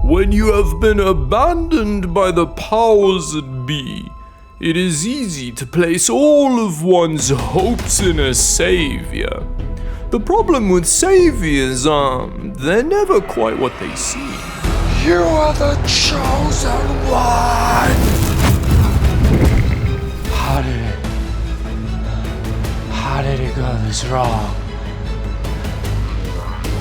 When you have been abandoned by the powers that be, it is easy to place all of one's hopes in a savior. The problem with saviors, they're never quite what they seem. You are the chosen one! How did it go this wrong?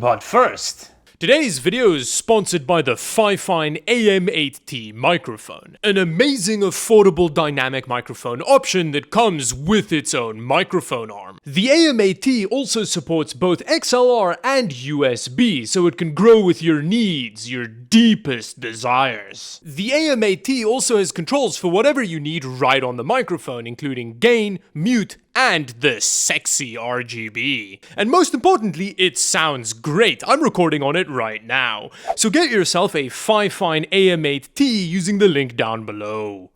But first, today's video is sponsored by the Fifine AM8T microphone, an amazing affordable dynamic microphone option that comes with its own microphone arm. The AM8T also supports both XLR and USB, so it can grow with your needs, your deepest desires. The AM8T also has controls for whatever you need right on the microphone, including gain, mute, and the sexy RGB. And most importantly, it sounds great. I'm recording on it right now. So get yourself a Fifine AM8T using the link down below.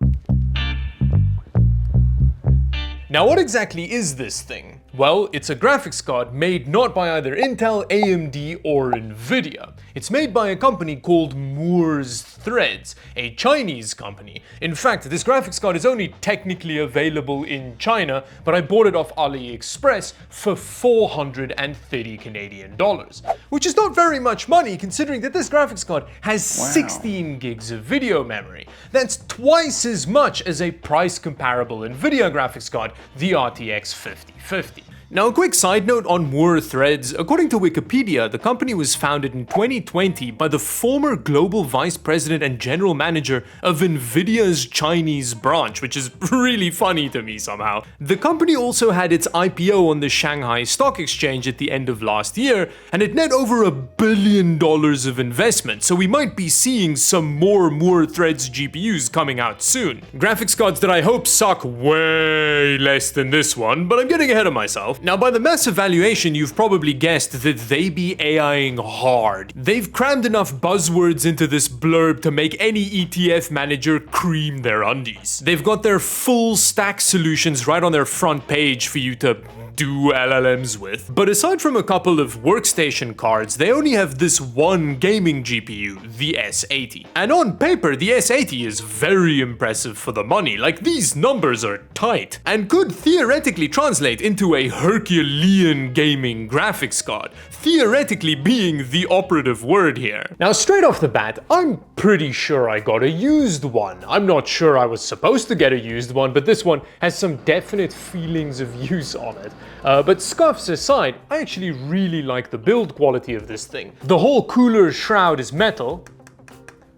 Now, what exactly is this thing? Well, it's a graphics card made not by either Intel, AMD, or Nvidia. It's made by a company called Moore's Threads, a Chinese company. In fact, this graphics card is only technically available in China, but I bought it off AliExpress for 430 Canadian dollars, which is not very much money considering that this graphics card has 16 gigs of video memory. That's twice as much as a price comparable Nvidia graphics card, the RTX 5050. Now, a quick side note on Moore's Threads. According to Wikipedia, the company was founded in 2020 by the former global vice president and general manager of Nvidia's Chinese branch, which is really funny to me somehow. The company also had its IPO on the Shanghai Stock Exchange at the end of last year, and it net over $1 billion of investment, so we might be seeing some more Moore's Threads GPUs coming out soon. Graphics cards that I hope suck way less than this one, but I'm getting ahead of myself. Now, by the massive valuation, you've probably guessed that they be AIing hard. They've crammed enough buzzwords into this blurb to make any ETF manager cream their undies. They've got their full stack solutions right on their front page for you to do LLMs with. But aside from a couple of workstation cards, they only have this one gaming GPU, the S80. And on paper, the S80 is very impressive for the money. Like, these numbers are tight and could theoretically translate into a Herculean gaming graphics card, theoretically being the operative word here. Now, straight off the bat, I'm pretty sure I got a used one. I'm not sure I was supposed to get a used one, but this one has some definite feelings of use on it. But scuffs aside, I actually really like the build quality of this thing. The whole cooler shroud is metal.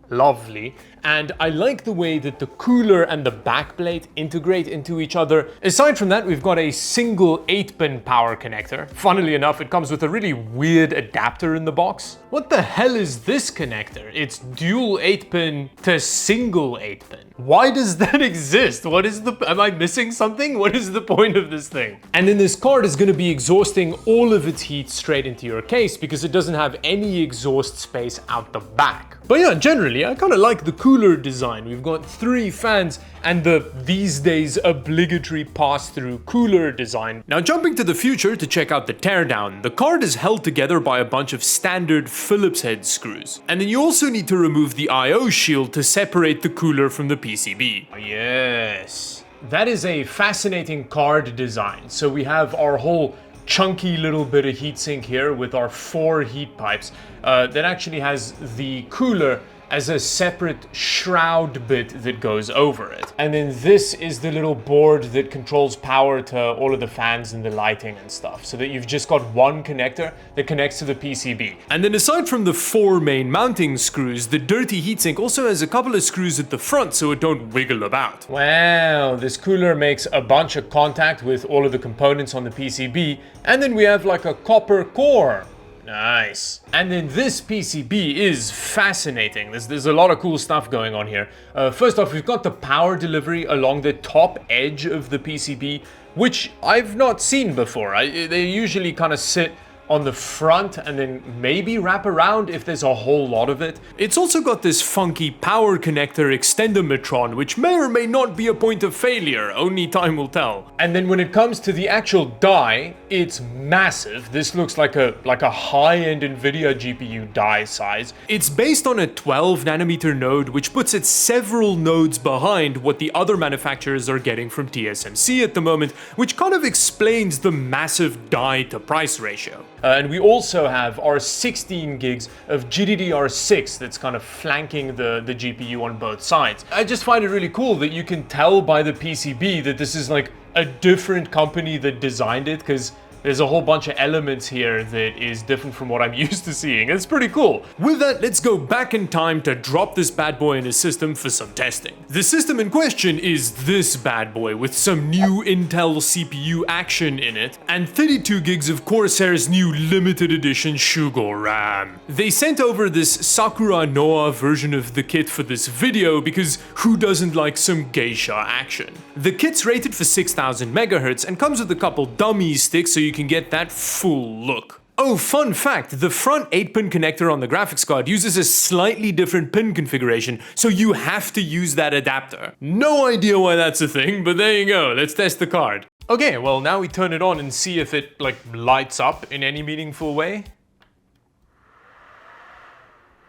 Lovely. And I like the way that the cooler and the backplate integrate into each other. Aside from that, we've got a single 8-pin power connector. Funnily enough, it comes with a really weird adapter in the box. What the hell is this connector? It's dual 8-pin to single 8-pin. Why does that exist? Am I missing something? What is the point of this thing? And then this card is going to be exhausting all of its heat straight into your case because it doesn't have any exhaust space out the back. But yeah, generally, I kind of like the cooler design. We've got 3 fans and the, these days, obligatory pass-through cooler design. Now, jumping to the future to check out the teardown, the card is held together by a bunch of standard Phillips head screws. And then you also need to remove the I/O shield to separate the cooler from the PCB. Yes. That is a fascinating card design. So we have our whole chunky little bit of heatsink here with our 4 heat pipes that actually has the cooler as a separate shroud bit that goes over it. And then this is the little board that controls power to all of the fans and the lighting and stuff, so that you've just got one connector that connects to the PCB. And then aside from the 4 main mounting screws, the dirty heatsink also has a couple of screws at the front so it don't wiggle about. Wow, this cooler makes a bunch of contact with all of the components on the PCB, and then we have like a copper core. Nice. And then this PCB is fascinating. There's a lot of cool stuff going on here. First off, we've got the power delivery along the top edge of the PCB, which I've not seen before. They usually kind of sit on the front and then maybe wrap around if there's a whole lot of it. It's also got this funky power connector extendometron, which may or may not be a point of failure, only time will tell. And then when it comes to the actual die, it's massive. This looks like a high-end NVIDIA GPU die size. It's based on a 12 nanometer node, which puts it several nodes behind what the other manufacturers are getting from TSMC at the moment, which kind of explains the massive die to price ratio. And we also have our 16 gigs of GDDR6 that's kind of flanking the GPU on both sides. I just find it really cool that you can tell by the PCB that this is like a different company that designed it, because there's a whole bunch of elements here that is different from what I'm used to seeing. It's pretty cool. With that, let's go back in time to drop this bad boy in a system for some testing. The system in question is this bad boy with some new Intel CPU action in it and 32 gigs of Corsair's new limited edition Shugo RAM. They sent over this Sakura Noa version of the kit for this video because who doesn't like some geisha action? The kit's rated for 6000 megahertz and comes with a couple dummy sticks so you can get that full look. Oh, fun fact, the front 8-pin connector on the graphics card uses a slightly different pin configuration, so you have to use that adapter. No idea why that's a thing, but there you go, let's test the card. Okay, well now we turn it on and see if it lights up in any meaningful way.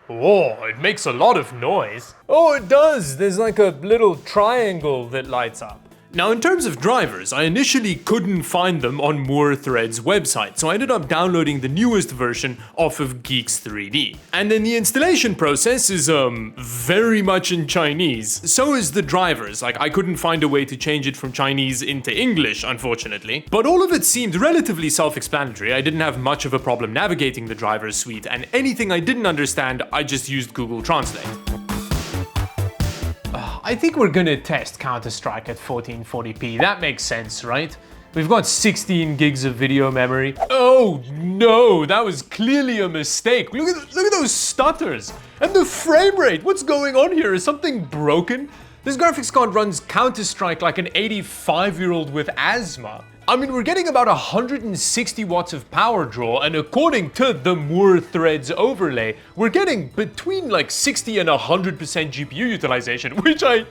Oh, it makes a lot of noise. Oh, it does! There's like a little triangle that lights up. Now, in terms of drivers, I initially couldn't find them on MoorThread's website, so I ended up downloading the newest version off of Geeks 3D. And then the installation process is, very much in Chinese. So is the drivers, I couldn't find a way to change it from Chinese into English, unfortunately. But all of it seemed relatively self-explanatory. I didn't have much of a problem navigating the drivers suite, and anything I didn't understand, I just used Google Translate. I think we're gonna test Counter-Strike at 1440p. That makes sense, right? We've got 16 gigs of video memory. Oh no, that was clearly a mistake. Look at those stutters and the frame rate. What's going on here? Is something broken? This graphics card runs Counter-Strike like an 85-year-old with asthma. I mean, we're getting about 160 watts of power draw, and according to the MoorThreads overlay, we're getting between 60 and 100% GPU utilization, which I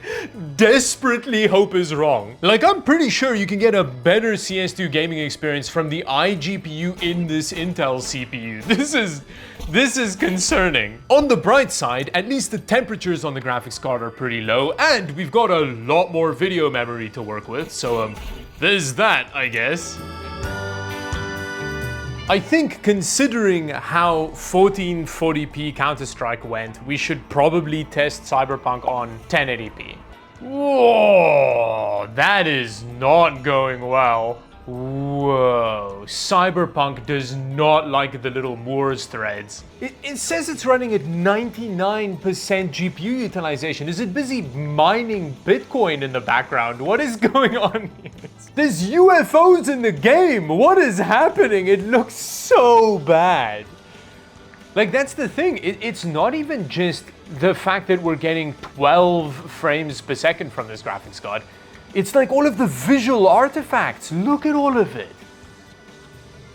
desperately hope is wrong. I'm pretty sure you can get a better CS2 gaming experience from the iGPU in this Intel CPU. This is concerning. On the bright side, at least the temperatures on the graphics card are pretty low, and we've got a lot more video memory to work with, so there's that, I guess. I think considering how 1440p Counter-Strike went, we should probably test Cyberpunk on 1080p. Whoa, that is not going well. Whoa, Cyberpunk does not like the little Moore's threads. It says it's running at 99% GPU utilization. Is it busy mining Bitcoin in the background? What is going on here? There's UFOs in the game. What is happening? It looks so bad. That's the thing. It's not even just the fact that we're getting 12 frames per second from this graphics card. It's all of the visual artifacts. Look at all of it.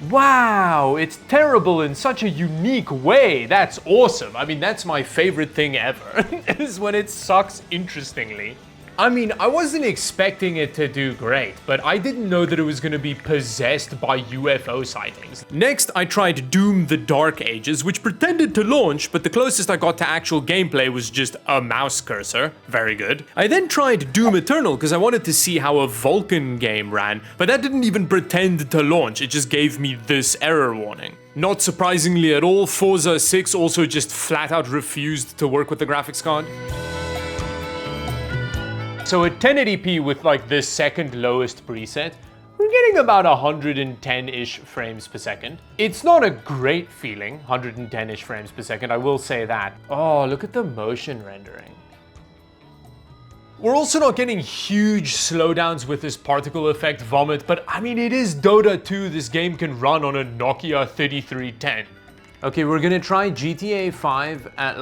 Wow, it's terrible in such a unique way. That's awesome. I mean, that's my favorite thing ever, is when it sucks interestingly. I mean, I wasn't expecting it to do great, but I didn't know that it was going to be possessed by UFO sightings. Next, I tried Doom: The Dark Ages, which pretended to launch, but the closest I got to actual gameplay was just a mouse cursor. Very good. I then tried Doom Eternal because I wanted to see how a Vulkan game ran, but that didn't even pretend to launch. It just gave me this error warning. Not surprisingly at all, Forza 6 also just flat out refused to work with the graphics card. So at 1080p with this second lowest preset, we're getting about 110-ish frames per second. It's not a great feeling, 110-ish frames per second, I will say that. Oh, look at the motion rendering. We're also not getting huge slowdowns with this particle effect vomit, but I mean, it is Dota 2, this game can run on a Nokia 3310. Okay, we're gonna try GTA 5 at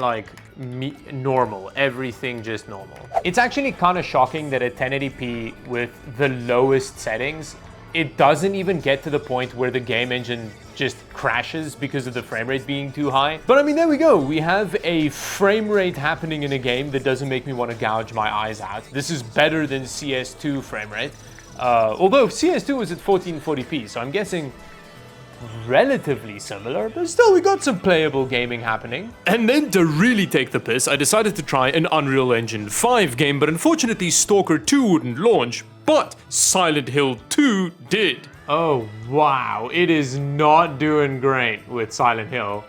normal, everything just normal. It's actually kind of shocking that at 1080p with the lowest settings, it doesn't even get to the point where the game engine just crashes because of the frame rate being too high. But I mean, there we go. We have a frame rate happening in a game that doesn't make me want to gouge my eyes out. This is better than CS2 frame rate. Although CS2 was at 1440p, so I'm guessing relatively similar, but still we got some playable gaming happening. And then to really take the piss, I decided to try an Unreal Engine 5 game, but unfortunately Stalker 2 wouldn't launch, but Silent Hill 2 did. Oh wow, it is not doing great with Silent Hill.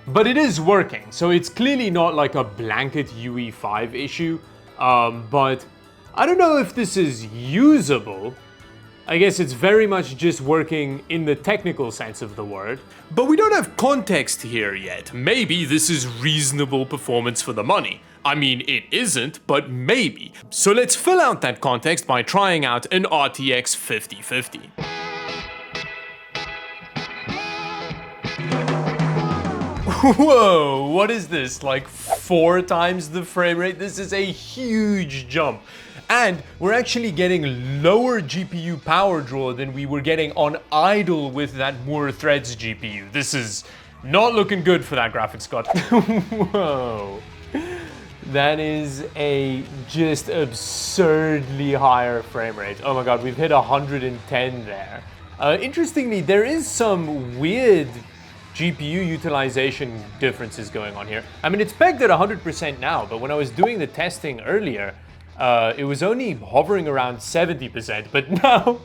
But it is working, so it's clearly not like a blanket UE5 issue, but I don't know if this is usable. I guess it's very much just working in the technical sense of the word. But we don't have context here yet. Maybe this is reasonable performance for the money. I mean, it isn't, but maybe. So let's fill out that context by trying out an RTX 5050. Whoa, what is this? Like 4 times the frame rate? This is a huge jump. And we're actually getting lower GPU power draw than we were getting on idle with that Moore Threads GPU. This is not looking good for that graphics card. Whoa. That is a just absurdly higher frame rate. Oh my god, we've hit 110 there. Interestingly, there is some weird GPU utilization differences going on here. I mean, it's pegged at 100% now, but when I was doing the testing earlier, it was only hovering around 70%, but now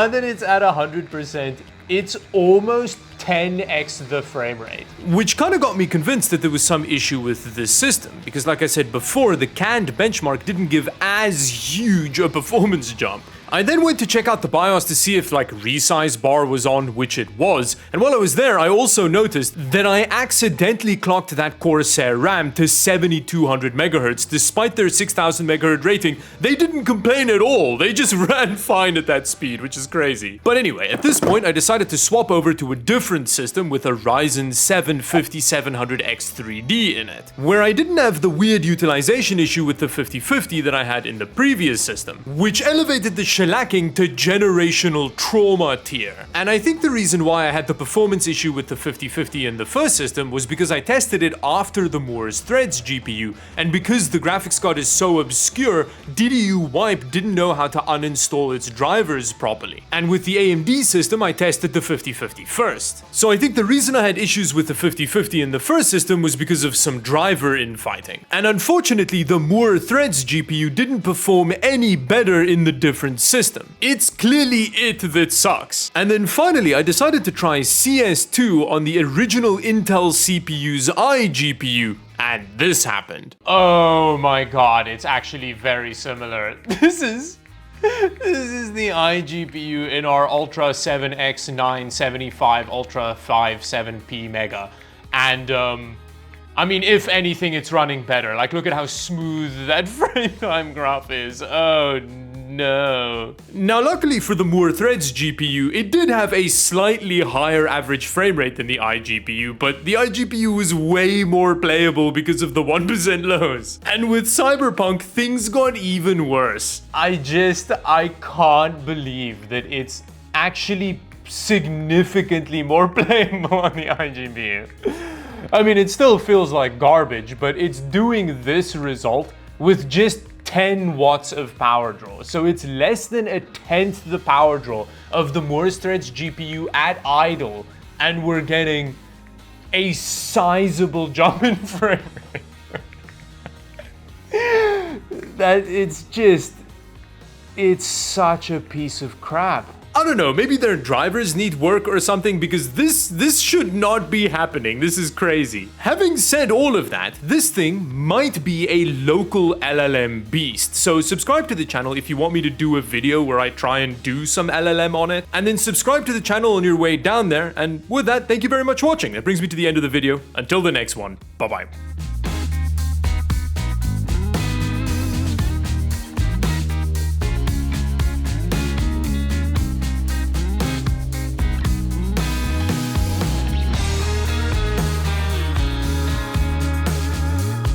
that it's at 100%, it's almost 10x the frame rate. Which kind of got me convinced that there was some issue with this system, because like I said before, the canned benchmark didn't give as huge a performance jump. I then went to check out the BIOS to see if like resize bar was on, which it was, and while I was there I also noticed that I accidentally clocked that Corsair RAM to 7200 MHz. Despite their 6000 MHz rating, they didn't complain at all, they just ran fine at that speed, which is crazy. But anyway, at this point I decided to swap over to a different system with a Ryzen 7 5700X3D in it, where I didn't have the weird utilization issue with the 5050 that I had in the previous system, which elevated the shellacking to generational trauma tier. And I think the reason why I had the performance issue with the 5050 in the first system was because I tested it after the Moore's Threads GPU, and because the graphics card is so obscure, DDU Wipe didn't know how to uninstall its drivers properly. And with the AMD system, I tested the 5050 first. So I think the reason I had issues with the 5050 in the first system was because of some driver infighting. And unfortunately, the Moore Threads GPU didn't perform any better in the different system. It's clearly it that sucks. And then finally, I decided to try CS2 on the original Intel CPU's iGPU, and this happened. Oh my god, it's actually very similar. This is the iGPU in our Ultra 7X 975 Ultra 57P Mega. And I mean, if anything, it's running better. Like, look at how smooth that frame time graph is. Oh no. Now, luckily for the Moore Threads GPU, it did have a slightly higher average frame rate than the iGPU, but the iGPU was way more playable because of the 1% lows. And with Cyberpunk, things got even worse. I can't believe that it's actually significantly more playable on the iGPU. I mean, it still feels like garbage, but it's doing this result with just 10 watts of power draw. So it's less than 1/10 the power draw of the Moore's Threads GPU at idle, and we're getting a sizable jump in frame rate. It's such a piece of crap. I don't know, maybe their drivers need work or something, because this should not be happening. This is crazy. Having said all of that, this thing might be a local LLM beast. So subscribe to the channel if you want me to do a video where I try and do some LLM on it. And then subscribe to the channel on your way down there. And with that, thank you very much for watching. That brings me to the end of the video. Until the next one, bye-bye.